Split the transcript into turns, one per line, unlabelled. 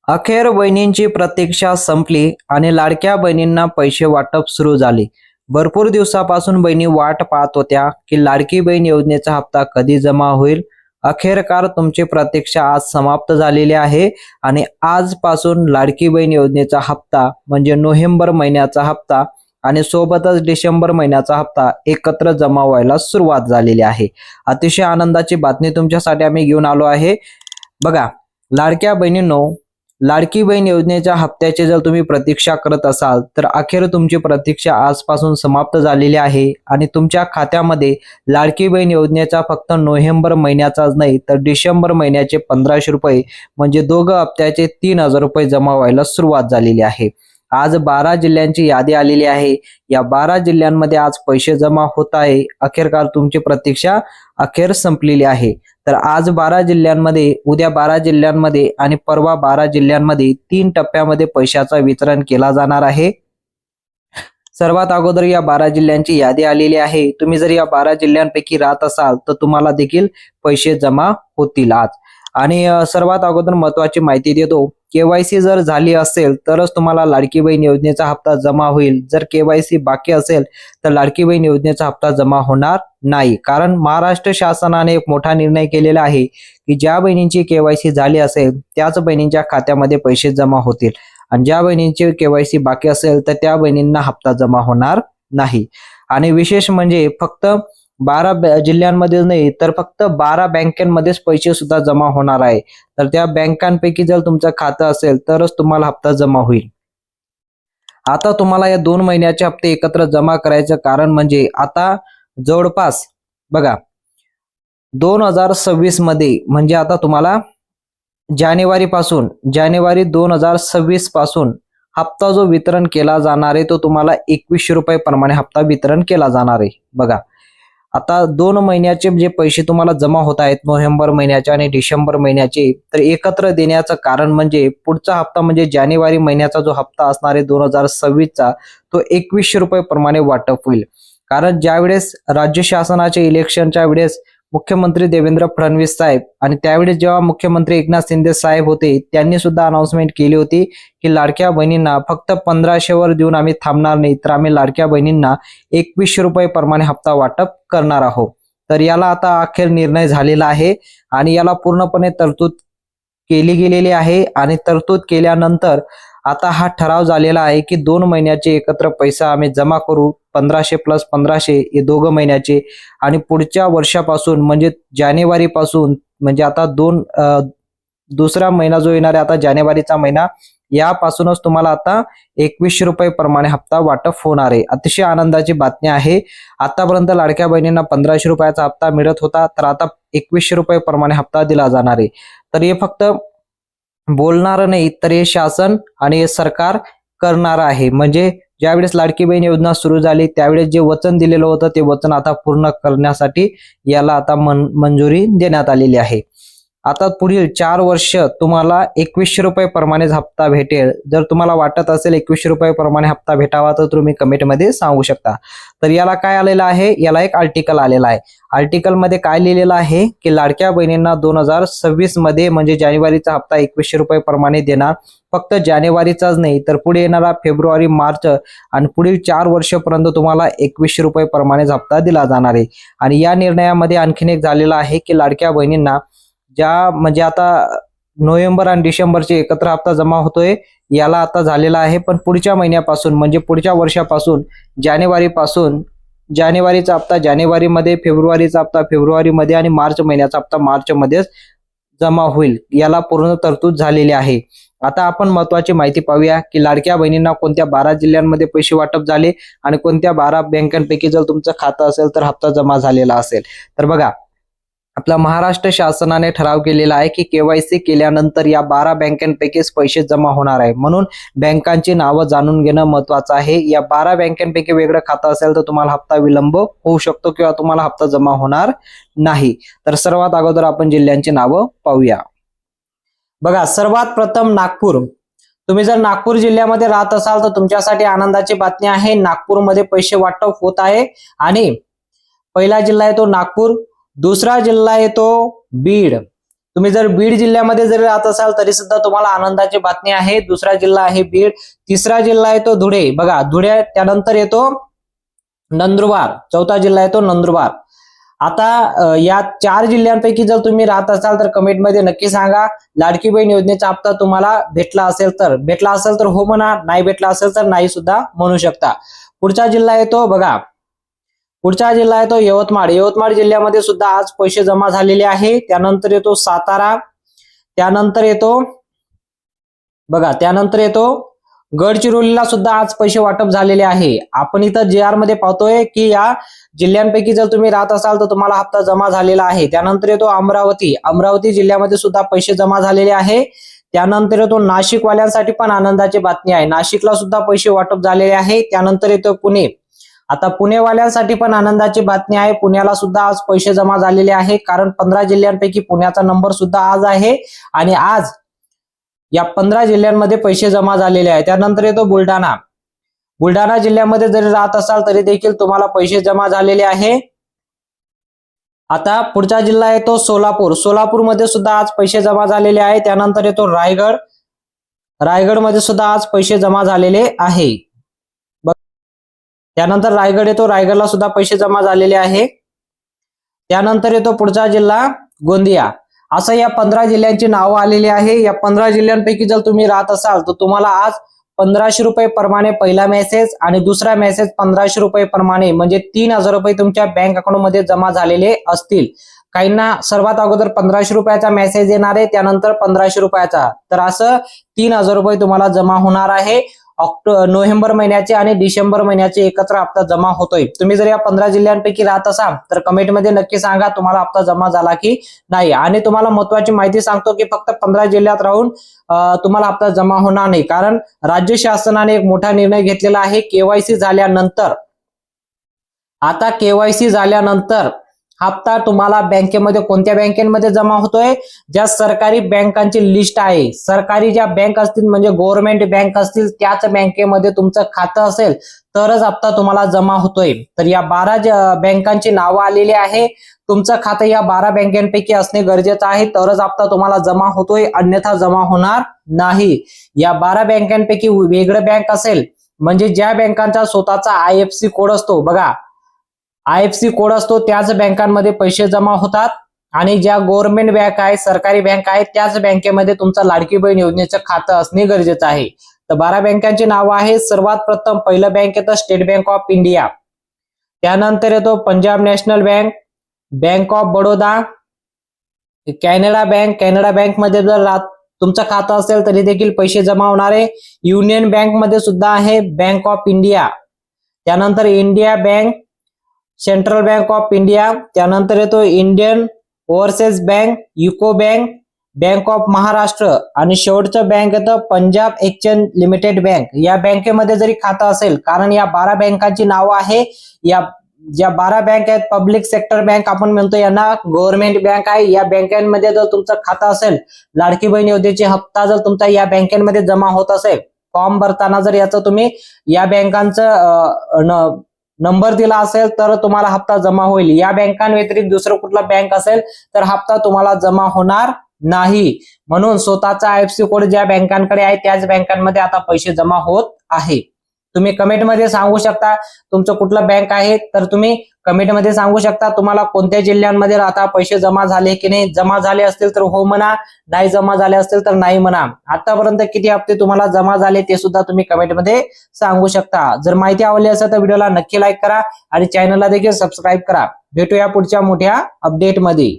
अखेर बहिणींची प्रतीक्षा संपली आणि लाडक्या बहिणींना पैसे वाटप सुरू झाले. भरपूर दिवसापासून बहिणी वाट पाहत होत्या की लाडकी बहीण योजनेचा हप्ता कधी जमा होईल. अखेरकार तुमची प्रतीक्षा आज समाप्त झालेली आहे आणि आजपासून लाडकी बहीण योजनेचा हप्ता म्हणजे नोव्हेंबर महिन्याचा हप्ता आणि सोबतच डिसेंबर महिन्याचा हप्ता एकत्र जमा व्हायला सुरुवात झालेली आहे. अतिशय आनंदाची बातमी तुमच्यासाठी आम्ही घेऊन आलो आहे. बघा, लाडक्या बहिणींनो, लाडकी बहीण योजनेच्या हप्त्याची जर तुम्ही प्रतीक्षा करत असाल तर अखेर तुमची प्रतीक्षा आजपासून समाप्त झालेली आहे आणि तुमच्या खात्यामध्ये लाडकी बहीण योजनेचा फक्त नोव्हेंबर महिन्याचाच नाही तर डिसेंबर महिन्याचे 1500 रुपये म्हणजे दोघं हप्त्याचे 3000 रुपये जमा व्हायला सुरुवात झालेली आहे. आज 12 जिल्ह्यांची यादी आलेली आहे. या 12 जिल्ह्यांमध्ये आज पैसे जमा होत आहे. अखेरकार तुमची प्रतीक्षा अखेर संपलेली आहे. तर आज 12 जिल्ह्यांमध्ये, उद्या 12 जिल्ह्यांमध्ये आणि परवा 12 जिल्ह्यांमध्ये 3 टप्प्यामध्ये पैशाचं वितरण केला जाणार आहे. सर्वात अगोदर या 12 जिल्ह्यांची यादी आलेली आहे. तुम्ही जर या 12 जिल्ह्यांपैकी राहत असाल तर तुम्हाला देखील पैसे जमा होतील आज. आणि सर्वात अगोदर महत्वाची माहिती देतो, केवायसी जर झाली असेल तरच तुम्हाला लाडकी बहीण योजनेचा हप्ता जमा होईल. जर केवायसी बाकी असेल तर लाडकी बहीण योजनेचा हप्ता जमा होणार नाही. कारण महाराष्ट्र शासनाने एक मोठा निर्णय केलेला आहे की ज्या बहिणींची केवायसी झाली असेल त्याच बहिणींच्या खात्यामध्ये पैसे जमा होतील आणि ज्या बहिणींची केवायसी बाकी असेल तर त्या बहिणींना हप्ता जमा होणार नाही. आणि विशेष म्हणजे फक्त 12 जिल्ह्यांमध्ये नाही तर फक्त 12 बँकांमध्येच पैसे सुद्धा जमा होणार आहे. तर त्या बँकांपैकी जर तुमचं खातं असेल तरच तुम्हाला हप्ता जमा होईल. आता तुम्हाला या 2 महिन्याचे हप्ते एकत्र जमा करायचं कारण म्हणजे आता जवळपास बघा 2026 मध्ये म्हणजे आता तुम्हाला जानेवारी 2026 पासून हप्ता जो वितरण केला जाणार आहे तो तुम्हाला 2100 रुपये प्रमाणे हप्ता वितरण केला जाणार आहे. बघा, आता 2 महिन्याचे जे पैसे तुम्हाला जमा होत आहेत नोव्हेंबर महिन्याचे आणि डिसेंबर महिन्याचे तर एकत्र देण्याचं कारण म्हणजे पुढचा हप्ता म्हणजे जानेवारी महिन्याचा जो हप्ता असणार आहे 2026 चा तो 2100 रुपये प्रमाणे वाटप होईल. कारण ज्यावेळेस राज्य शासनाचे इलेक्शनच्या वेळेस मुख्यमंत्री देवेंद्र फडणवीस साहेब आणि त्यावेळेस जेव्हा मुख्यमंत्री एकनाथ शिंदे साहेब होते त्यांनी सुद्धा अनाउन्समेंट केली होती की लाडक्या बहिणींना फक्त 1500 वर देऊन आम्ही थांबणार नाही तर आम्ही लाडक्या बहिणींना 2100 रुपये प्रमाणे हप्ता वाटप करणार आहोत. तर याला आता अखेर निर्णय झालेला आहे आणि याला पूर्णपणे तरतूद केली गेलेली आहे आणि तरतूद केल्यानंतर आता हा ठराव झालेला आहे की 2 महिन्याचे एकत्र पैसा आम्ही जमा करू. 1500 प्लस 1500 हे 2 महिन्याचे आणि पुढच्या वर्षापासून म्हणजे जानेवारी पासून म्हणजे आता दुसरा महिना जो येणार आहे आता जानेवारीचा महिना यापासूनच तुम्हाला आता 2100 रुपये प्रमाणे हप्ता वाटप होणार आहे. अतिशय आनंदाची बातमी आहे. आतापर्यंत लाडक्या बहिणींना 1500 रुपयाचा हप्ता मिळत होता तर आता 2100 रुपये प्रमाणे हप्ता दिला जाणार आहे. तर हे फक्त बोलणार नाही तर हे शासन आणि हे सरकार करणार आहे. म्हणजे ज्यावेळेस लाडकी बहीण योजना सुरू झाली त्यावेळेस जे वचन दिलेलं होतं ते वचन आता पूर्ण करण्यासाठी याला आता मंजुरी देण्यात आलेली आहे. आता पुढील 4 वर्ष तुम्हाला 2100 रुपये प्रमाणे हप्ता भेटेल. जर तुम्हाला वाटत असेल 2100 रुपये प्रमाणे हप्ता भेटावा तर तुम्ही कमेंटमध्ये सांगू शकता. तर याला काय आलेलं आहे, याला एक आर्टिकल आलेला आहे. आर्टिकल मध्ये काय लिहिलेलं आहे की लाडक्या बहिणींना 2026 मध्ये म्हणजे जानेवारीचा हप्ता 2100 रुपये प्रमाणे देणार. फक्त जानेवारीचाच नाही तर पुढे येणारा फेब्रुवारी, मार्च आणि पुढील 4 वर्षापर्यंत तुम्हाला 2100 रुपये प्रमाणे हप्ता दिला जाणार आहे. आणि या निर्णयामध्ये आणखीन एक झालेला आहे की लाडक्या बहिणींना ज्या म्हणजे आता नोव्हेंबर आणि डिसेंबरचे एकत्र हप्ता जमा होतोय याला आता झालेला आहे. पण पुढच्या महिन्यापासून म्हणजे पुढच्या वर्षापासून जानेवारीचा हप्ता जानेवारीमध्ये, फेब्रुवारीचा हप्ता फेब्रुवारीमध्ये आणि मार्च महिन्याचा हप्ता मार्चमध्येच जमा होईल. याला पूर्ण तरतूद झालेली आहे. आता आपण महत्वाची माहिती पाहूया की लाडक्या बहिणींना कोणत्या 12 जिल्ह्यांमध्ये पैसे वाटप झाले आणि कोणत्या 12 बँकांपैकी जर तुमचं खातं असेल तर हप्ता जमा झालेला असेल. तर बघा, आपला महाराष्ट्र शासनाने ठराव केलेला आहे की केवायसी केल्यानंतर या 12 बँकांपैकीच पैसे जमा होणार आहे. म्हणून बँकांची नावं जाणून घेणं महत्वाचं आहे. या 12 बँकांपैकी वेगळं खातं असेल तर तुम्हाला हप्ता विलंब होऊ शकतो किंवा तुम्हाला हप्ता जमा होणार नाही. तर सर्वात अगोदर आपण जिल्ह्यांची नावं पाहूया. बघा, सर्वात प्रथम नागपूर. तुम्ही जर नागपूर जिल्ह्यामध्ये राहत असाल तर तुमच्यासाठी आनंदाची बातमी आहे. नागपूरमध्ये पैसे वाटप होत आहे आणि पहिला जिल्हा आहे तो नागपूर, दुसरा जिल्हा येतो बीड, तुम्ही जर बीड जिल्ह्यामध्ये जरी राहत असाल तरी सुद्धा तुम्हाला आनंदाची बातमी आहे. दुसरा जिल्हा आहे बीड, तिसरा जिल्हा आहे तो धुळे. बघा धुळे, त्यानंतर येतो नंदुरबार, चौथा जिल्हा येतो नंदुरबार. आता या 4 जिल्ह्यांपैकी जर तुम्ही राहत असाल तर कमेंटमध्ये नक्की सांगा लाडकी बहीण योजनेचा हप्ता तुम्हाला भेटला असेल तर हो म्हणा, नाही भेटला असेल तर नाही सुद्धा म्हणू शकता. पुढचा जिल्हा येतो बघा, पुढचा जिल्हा येतो यवतमाळ. यवतमाळ जिल्ह्यामध्ये सुद्धा आज पैसे जमा झालेले आहे. त्यानंतर येतो सातारा, त्यानंतर येतो बघा, त्यानंतर येतो गडचिरोलीला सुद्धा आज पैसे वाटप झालेले आहे. आपण इथं JR मध्ये पाहतोय की या जिल्ह्यांपैकी जर तुम्ही राहत असाल तर तुम्हाला हप्ता जमा झालेला आहे. त्यानंतर येतो अमरावती, अमरावती जिल्ह्यामध्ये सुद्धा पैसे जमा झालेले आहे. त्यानंतर येतो नाशिक वाल्यांसाठी पण आनंदाची बातमी आहे, नाशिकला सुद्धा पैसे वाटप झालेले आहे. त्यानंतर येतो पुणे. आता पुणेवाल्यांसाठी पण आनंदाची बातमी आहे, पुण्याला सुद्धा आज पैसे जमा झालेले आहे. कारण 15 जिल्ह्यांपैकी पुण्याचा नंबर सुद्धा आज आहे आणि आज या 15 जिल्ह्यांमध्ये पैसे जमा झालेले आहेत. त्यानंतर येतो बुलढाणा. बुलढाणा जिल्ह्यामध्ये जरी राहत असाल तरी देखील तुम्हाला पैसे जमा झालेले आहे. आता पुढचा जिल्हा येतो सोलापूर. सोलापूरमध्ये सुद्धा आज पैसे जमा झालेले आहे. त्यानंतर येतो रायगड. रायगडमध्ये सुद्धा आज पैसे जमा झालेले आहे. त्यानंतर रायगड येतो, रायगडला सुद्धा पैसे जमा झालेले आहे. त्यानंतर येतो पुढचा जिल्हा गोंदिया. असं या 15 जिल्ह्यांची नावं आलेली आहे. या 15 जिल्ह्यांपैकी जर तुम्ही राहत असाल तर तुम्हाला आज 1500 रुपये प्रमाणे पहिला मेसेज आणि दुसरा मेसेज 1500 रुपये प्रमाणे म्हणजे 3000 रुपये तुमच्या बँक अकाउंट मध्ये जमा झालेले असतील. काहींना सर्वात अगोदर 1500 रुपयाचा मेसेज येणार आहे, त्यानंतर 1500 रुपयाचा. तर असं 3000 रुपये तुम्हाला जमा होणार आहे. नोव्हेंबर महिन्याचे आणि डिसेंबर महिन्याचे एकत्र हप्ता जमा होतोय. तुम्ही जर या 15 जिल्ह्यांपैकी राहत असाल तर कमेंटमध्ये नक्की सांगा तुम्हाला हप्ता जमा झाला की नाही. आणि तुम्हाला महत्त्वाची माहिती सांगतो की फक्त 15 जिल्ह्यात राहून तुम्हाला हप्ता जमा होणार नाही. कारण राज्य शासनाने एक मोठा निर्णय घेतलेला आहे. KYC झाल्यानंतर, आता KYC झाल्यानंतर हप्ता तुम्हाला बँकेमध्ये, कोणत्या बँकेमध्ये जमा होतोय, ज्या सरकारी बँकांची लिस्ट आहे, सरकारी ज्या बँक असतील म्हणजे गव्हर्नमेंट बँक असतील त्याच बँकेमध्ये तुमचं खातं असेल तरच हप्ता तुम्हाला जमा होतोय. तर या 12 बँकांची नावं आलेली आहे. तुमचं खातं या 12 बँकांपैकी असणे गरजेचं आहे, तरच हप्ता तुम्हाला जमा होतोय, अन्यथा जमा होणार नाही. या 12 बँकांपैकी वेगळं बँक असेल म्हणजे ज्या बँकांचा स्वतःचा IFSC कोड असतो, बघा IFSC कोड असतो त्याच बँकांमध्ये पैसे जमा होतात. आणि ज्या गव्हर्नमेंट बँक आहे, सरकारी बँक आहे, त्याच बँकेमध्ये तुमचं लाडकी बहीण योजनेचं खातं असणे गरजेचं आहे. तर 12 बँकांची नावं आहेत. सर्वात प्रथम पहिलं बँक येतं स्टेट बँक ऑफ इंडिया, त्यानंतर येतो Punjab national bank, bank of Baroda, Canada bank. Canada bank मध्ये जर तुमचं खातं असेल तरी देखील पैसे जमा होणार आहे. युनियन बँक मध्ये सुद्धा आहे बँक ऑफ इंडिया, त्यानंतर India bank, central bank of India, त्यानंतर येतो Indian overseas bank, UCO bank, bank of Maharashtra आणि शेवटचं बँक येतं पंजाब एक्सचेंज लिमिटेड बँक. या बँकेमध्ये जरी खातं असेल, कारण या 12 बँकांची नावं आहे, या ज्या 12 बँक आहेत पब्लिक सेक्टर बँक आपण म्हणतो, यांना गव्हर्नमेंट बँक आहे. या बँकांमध्ये जर तुमचं खातं असेल, लाडकी बहीण योजनेचे हप्ता जर तुमचा या बँकांमध्ये जमा होत असेल, फॉर्म भरताना जर याचं तुम्ही या बँकांचं नंबर दिला असेल तर तुम्हाला हप्ता जमा होईल. या बँकांव्यतिरिक्त दुसरं कुठला बँक असेल तर हप्ता तुम्हाला जमा होणार नाही. म्हणून स्वतःचा IFSC कोड ज्या बँकांकडे आहे त्याच बँकांमध्ये आता पैसे जमा होत आहे. तुम्ही कमेंटमध्ये सांगू शकता तुमचं कुठलं बँक आहे, तर तुम्ही कमेंटमध्ये सांगू शकता तुम्हाला कोणत्या जिल्ह्यांमध्ये आता पैसे जमा झाले की नाही. जमा झाले असतील तर हो म्हणा, नाही जमा झाले असतील तर नाही म्हणा. आतापर्यंत किती हप्ते तुम्हाला जमा झाले ते सुद्धा तुम्ही कमेंटमध्ये सांगू शकता. जर माहिती आवडली असेल तर व्हिडिओला नक्की लाईक करा आणि चॅनलला देखील सबस्क्राईब करा. भेटूया पुढच्या मोठ्या अपडेटमध्ये.